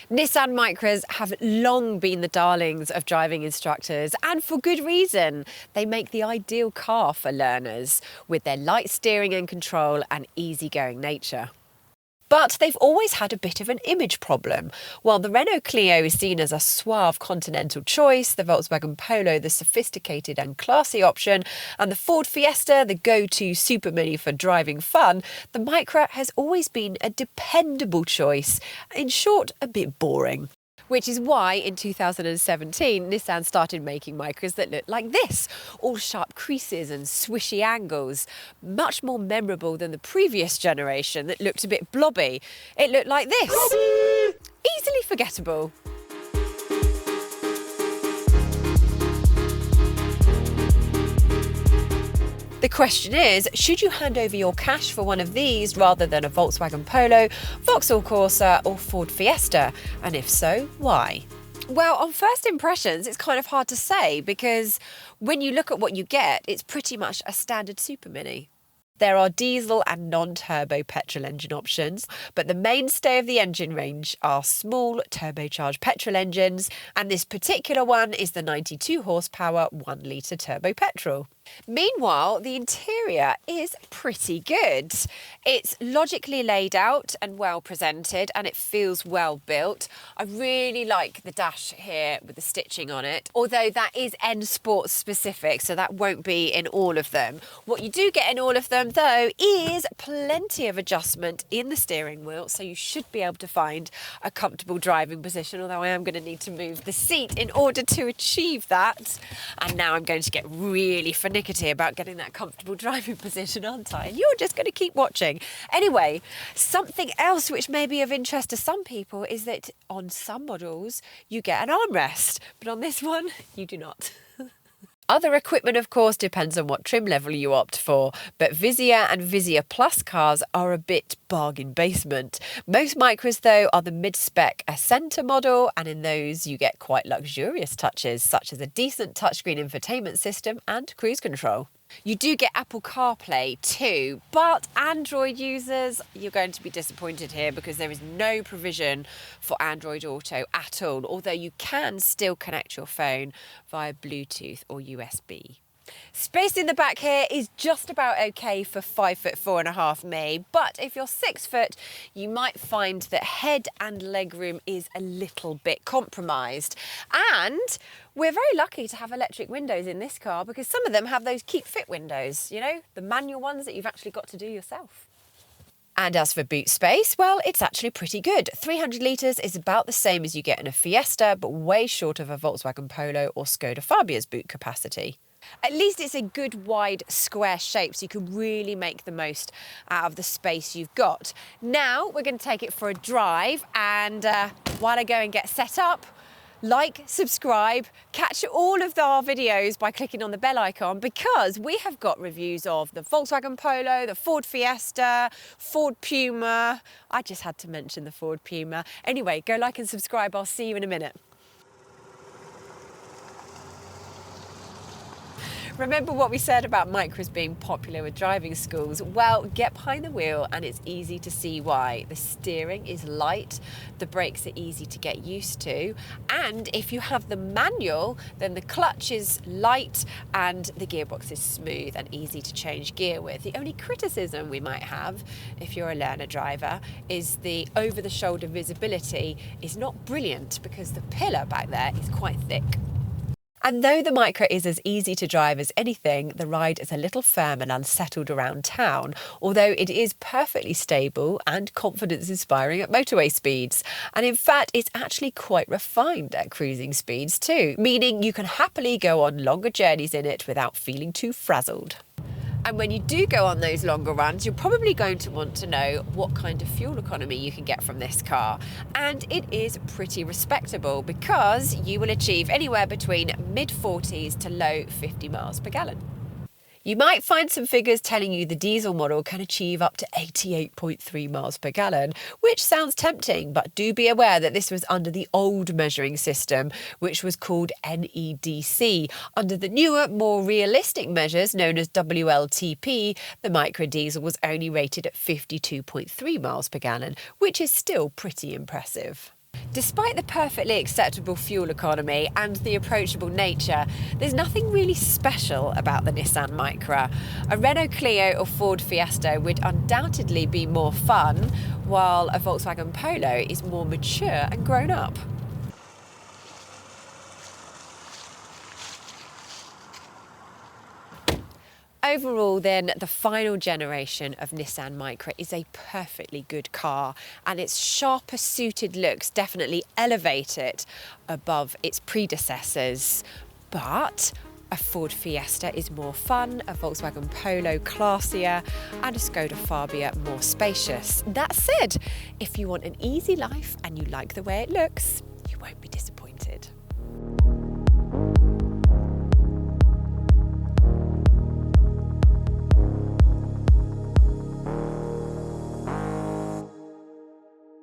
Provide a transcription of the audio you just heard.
Nissan Micras have long been the darlings of driving instructors, and for good reason. They make the ideal car for learners, with their light steering and control and easygoing nature. But they've always had a bit of an image problem. While the Renault Clio is seen as a suave continental choice, the Volkswagen Polo the sophisticated and classy option, and the Ford Fiesta the go-to super mini for driving fun, the Micra has always been a dependable choice. In short, a bit boring. Which is why in 2017 Nissan started making Micras that look like this, all sharp creases and swishy angles, much more memorable than the previous generation that looked a bit blobby. It looked like this, easily forgettable. The question is, should you hand over your cash for one of these rather than a Volkswagen Polo, Vauxhall Corsa or Ford Fiesta? And if so, why? Well, on first impressions, it's kind of hard to say because when you look at what you get, it's pretty much a standard super mini. There are diesel and non-turbo petrol engine options, but the mainstay of the engine range are small turbocharged petrol engines, and this particular one is the 92 horsepower 1 litre turbo petrol. Meanwhile, the interior is pretty good. It's logically laid out and well presented, and it feels well built. I really like the dash here with the stitching on it, although that is N Sports specific, so that won't be in all of them. What you do get in all of them, though, is plenty of adjustment in the steering wheel, so you should be able to find a comfortable driving position, although I am going to need to move the seat in order to achieve that. And now I'm going to get really finicky about getting that comfortable driving position, aren't I? And you're just going to keep watching. Anyway, something else which may be of interest to some people is that on some models you get an armrest, but on this one you do not. Other equipment, of course, depends on what trim level you opt for, but Vizia and Vizia Plus cars are a bit bargain basement. Most Micras, though, are the mid-spec Ascenta model, and in those you get quite luxurious touches, such as a decent touchscreen infotainment system and cruise control. You do get Apple CarPlay too, but Android users, you're going to be disappointed here because there is no provision for Android Auto at all, although you can still connect your phone via Bluetooth or USB. Space in the back here is just about okay for 5'4.5" me, but if you're 6 foot, you might find that head and leg room is a little bit compromised. And we're very lucky to have electric windows in this car because some of them have those keep fit windows, you know, the manual ones that you've actually got to do yourself. And as for boot space, well, it's actually pretty good. 300 litres is about the same as you get in a Fiesta, but way short of a Volkswagen Polo or Skoda Fabia's boot capacity. At least it's a good wide square shape so you can really make the most out of the space you've got. Now we're going to take it for a drive, and while I go and get set up, like, subscribe, catch all of our videos by clicking on the bell icon, because we have got reviews of the Volkswagen Polo, the Ford Fiesta, Ford Puma. I just had to mention the Ford Puma. Anyway, go like and subscribe. I'll see you in a minute. Remember what we said about Micras being popular with driving schools? Well, get behind the wheel and it's easy to see why. The steering is light, the brakes are easy to get used to, and if you have the manual, then the clutch is light and the gearbox is smooth and easy to change gear with. The only criticism we might have, if you're a learner driver, is the over-the-shoulder visibility is not brilliant because the pillar back there is quite thick. And though the Micra is as easy to drive as anything, the ride is a little firm and unsettled around town, although it is perfectly stable and confidence-inspiring at motorway speeds. And in fact, it's actually quite refined at cruising speeds too, meaning you can happily go on longer journeys in it without feeling too frazzled. And when you do go on those longer runs, you're probably going to want to know what kind of fuel economy you can get from this car. And it is pretty respectable because you will achieve anywhere between mid-40s to low 50 miles per gallon. You might find some figures telling you the diesel model can achieve up to 88.3 miles per gallon, which sounds tempting, but do be aware that this was under the old measuring system, which was called NEDC. Under the newer, more realistic measures known as WLTP, the Micra diesel was only rated at 52.3 miles per gallon, which is still pretty impressive. Despite the perfectly acceptable fuel economy and the approachable nature, there's nothing really special about the Nissan Micra. A Renault Clio or Ford Fiesta would undoubtedly be more fun, while a Volkswagen Polo is more mature and grown up. Overall then, the final generation of Nissan Micra is a perfectly good car, and its sharper suited looks definitely elevate it above its predecessors. But a Ford Fiesta is more fun, a Volkswagen Polo classier, and a Skoda Fabia more spacious. That said, if you want an easy life and you like the way it looks, you won't be disappointed.